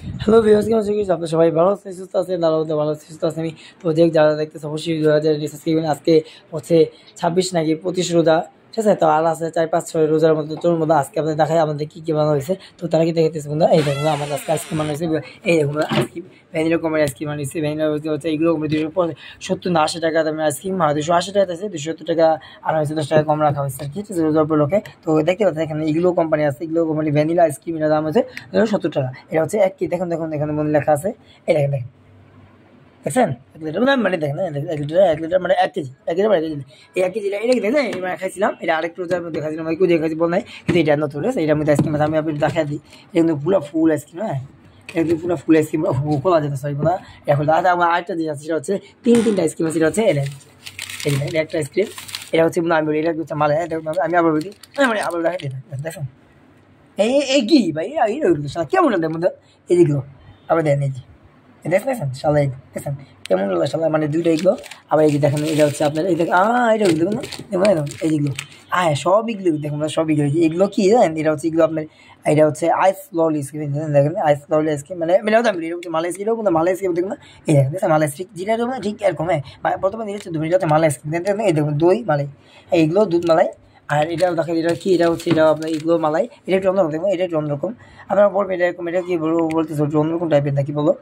Hello viewers, কেমন আছেন? আপনারা সবাই ভালো আছেন, সুস্থ আছেন? আল্লাহর রহমতে ভালো আছি, সুস্থ আছি আমি। তো যারা দেখতেছে অবশ্যই রিসার্চ করবেন। আজকে হচ্ছে 26 নাকি 25 রোজা, ঠিক আছে? তো আর আছে 4-5-6 রোজার মধ্যে, তোর মধ্যে আজকে আপনাদের দেখায় আমাদের কী কী বানানো হয়েছে। তো তারা কি দেখতেছে বন্ধুরা, এই দেখুন আমাদের আজকে আইসক্রিম বানানো হয়েছে। এই দেখুন আইসক্রিম, ভ্যানিলা কোম্পানির আইসক্রিম বানিয়েছে। ভ্যানিলা হচ্ছে এইগুলো 270 না 80 টাকা দামের আইসক্রিম, 280 টাকা আছে, 270 টাকা আর হয়েছে 10 টাকা কম রাখা হয়েছে, ঠিক আছে? রোজার উপলক্ষে। তো দেখতে পাচ্ছেন এখানে এগুলো কোম্পানি আছে, এগুলো কোম্পানি ভ্যানিলা আইসক্রিম, এটার দাম হচ্ছে 70 টাকা। এটা হচ্ছে এক কেজি, দেখুন দেখুন এখানে মনে লেখা আছে, এই দেখেন দেখেন, দেখছেন 1 লিটার মানে দেখেন 1 লিটার মানে 1 কেজি, 1 লিটার মানে 1 কেজি। এই 1 কেজি এটা কি দেখেন, এটা খাইছিলাম, এটা আরেকটু রোজার মধ্যে খাইছিলাম, ওই কেজি খাইছি বল নাই, কিন্তু এটা নতুন আছে। এটার মধ্যে আইসক্রিম আছে, আমি আপনি দেখা দিই। এটা কিন্তু পুরো ফুল আইসক্রিম, হ্যাঁ এটা কিন্তু পুরো ফুল আইসক্রিম, খোলা যেতে সরি বলা এখন। আমার আরেকটা যে আছে সেটা হচ্ছে তিনটা আইসক্রিম আছে, সেটা হচ্ছে এটা একটা আইসক্রিম। এটা হচ্ছে আমি এটা হচ্ছে মালাই, আমি আবার বলি, মানে আবার দেখা দিই দেখুন। এই কি ভাই, কেমন লাগবে মধ্যে এই যেগুলো আবার দেন, এই যে দেখেন শালা, দেখেন কেমন লাগলো শালা, মানে দুইটা এগুলো। আবার এই যে দেখেন, এটা হচ্ছে আপনার এই দেখেন এটা দেখুন না, দেখুন এই যেগুলো সব এগুলো দেখুন, সব এগুলো কি জানেন, এটা হচ্ছে এগুলো আপনার, এটা হচ্ছে আইস ললি আইসক্রিম, দেখেন আইস ললি আইসক্রিম, মানে মালাই আইসক্রিম, মালাই আইসক্রিম দেখুন না, এই দেখেন মালাই আইসক্রিম যেটা না ঠিক এরকম, প্রথমে দিয়েছে দুই হচ্ছে মালাই আইসক্রিম, দেখেন এই দেখুন দই মালাই, এইগুলো দুধ মালাই। আর এটাও দেখেন, এটা কি, এটা হচ্ছে এটা আপনার এগুলো মালাই, এটা একটু অন্যরকম দেখুন, এটা একটু অন্যরকম। আপনারা বলবেন এটা এরকম, এটা কি বলবো বলতেছে অন্যরকম টাইপের নাকি বলো।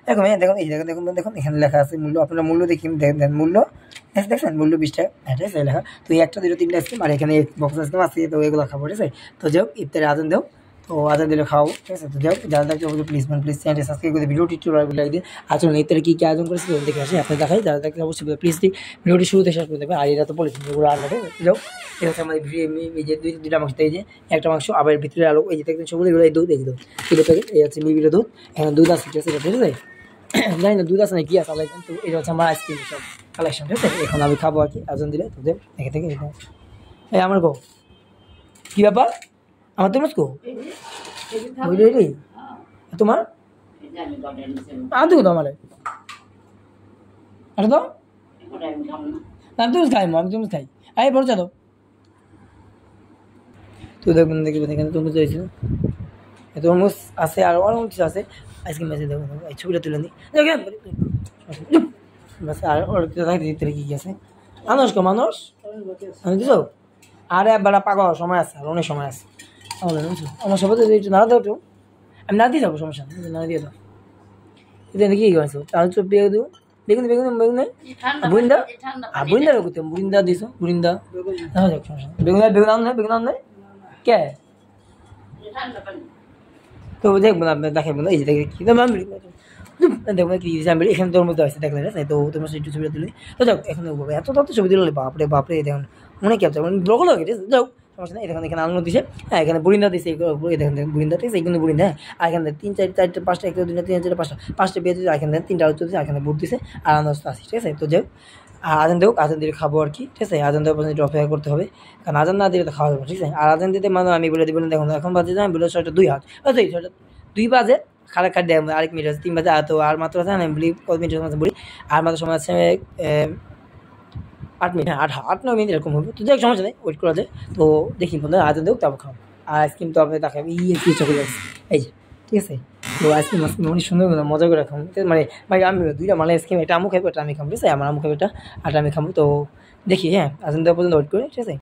দেখুন দেখুন এই দেখুন দেখুন দেখুন এখানে লেখা আছে মূল্য, আপনারা মূল্য দেখি দেখেন মূল্য, দেখছেন মূল্য 20 টাকা, এটা আছে লেখা। তো এই একটা 2 3টা আইসক্রিম, আর এখানে বক্স আইসক্রিম আছে, তো এগুলো খাবো, ঠিক আছে? তো যাও ইফতারে আজান দাও, তো আজান দিলে খাও, ঠিক আছে? তো যাও যারা দেখতে প্লিজ চ্যানেলটি সাবস্ক্রাইব করে ভিডিওটি একটু লাইক দিন। আর চলুন ইফতারে কী কী আয়োজন করেছে দেখে আসি, আপনার দেখাই। যারা দেখতে অবশ্যই প্লিজ ভিডিওটি শুরুতে শেষ করে দেবেন। আর এটা তো বলেছেন এগুলো আর লাগে যাও। এটা হচ্ছে আমাদের এই যে দুইটা মাংস, এই যে একটা মাংস, আবার ভিতরে আলো, এই যে দেখবেন সবগুলো এগুলো, এই দুধ, এই দুধ কিলো প্যাকেট, এই হচ্ছে মিবির দুধ, এখানে দুধ আছে, ঠিক আছে? ঠিক আছে, জানি না দুধ আছে না কি আছে আলাদা, তো এটা হচ্ছে আমার আইসক্রিম সব কালেকশন, ঠিক আছে? এখন আমি খাবো আর কি, আয়োজন দিলে তোদের দেখে থেকে। এই আমার গো কী ব্যাপার, আমার তো মুসকো বুঝলি তোমার আনতে তো আমার আরে তো আমি তো খাই, আমি তো খাই, আরে বড় চাদো। তো দেখবেন দেখবেন এখানে তরমুজ হয়েছিল, তরমুজ আছে আর অনেক কিছু আছে, আইসক্রিম আছে, দেখুন এই ছবিটা তুলে নিই বাস। আর ওর ভিতরে কী কী আছে, মানুষ গো মানুষ আমি দিছো, আরে বেড়া পাগল, সময় আছে আর অনেক সময় আছে। আমার সবাই একটু নাড়া দাও, একটু আমি না দিয়ে যাবো, সমস্যা নেই, না দিয়ে দাও। এটা কী করেছো, চাল চুপ দিয়ে দেবো, বেগুন বেগুন বেগুন বুড়িন্দা, আর বুড়িন্দা করতে বুড়িন্দা দিছো, বুড়িন্দা সমস্যা বেগুন বেগুন আন বেগুন আন নাই কে, তো দেখবো না আপনার দেখেন না, এই যে দেখে কি দেখবো কি আমি এখানে তোর মধ্যে আছে দেখলে, তো তোমার একটু ছবিটা তুলে। তো যাও এখন এত তত ছবি দিলে বাপরে বাপরে, দেখুন অনেক ক্যাপচার মানে ব্লগ লাগে, ঠিক আছে? যাও সমস্যা নেই, দেখেন এখানে আলু দিছে, হ্যাঁ এখানে বুড়িন্দা দিছে, দেখেন দেখেন বুড়িন্দা, ঠিক আছে? এখানে বুড়িন্দা, আর এখানে 3 4 4 5টা, 1 2 3 4 5টা পেয়ে দিচ্ছে, এখানে 3টা আলু দিচ্ছে, এখানে বুট দিছে, আর আনারস আছে, ঠিক আছে? তো যাও আজান দেব, আজান দিলে খাবো আর কি, ঠিক আছে? আজান দেওয়ার পর্যন্ত অপেক্ষা করতে হবে, কারণ আজান না দিলে তো খাওয়া যাবে, ঠিক আছে? আর আজান দিতে মানে আমি বলে দেবেন, দেখুন এখন বাজে আমি বলে 6টা 2 হাত, আচ্ছা 6টা 2 বাজে, খারাপ কাট দেয় আরেক মিনিট আছে, 3 বাজে, আর তো আর মাত্র আছে আমি বলি কত মিনিটের মধ্যে বলি, আর মাত্র সময় আছে 8 মিনিট, হ্যাঁ 8-9 মিনিট এরকম হবে। তো যাই সমস্যা নেই, ওয়েট করা যায়। তো দেখি বন্ধুরা আজান দেব, তারপর খাবো। আর আইসক্রিম তো আপনি দেখাবেন, কি চকলেট আছে এই যে, ঠিক আছে? তো আইসক্রিম অনেক সুন্দর মজা করে খাবো, মানে ভাই আমি 2টা মালাই আইসক্রিম, এটা আমু খাবো, এটা আমি খাবো, ঠিক আছে? আমার আমু খাবো এটা, আর আমি খাবো। তো দেখি, হ্যাঁ আজান দেওয়া পর্যন্ত ওয়েট করে, ঠিক আছে?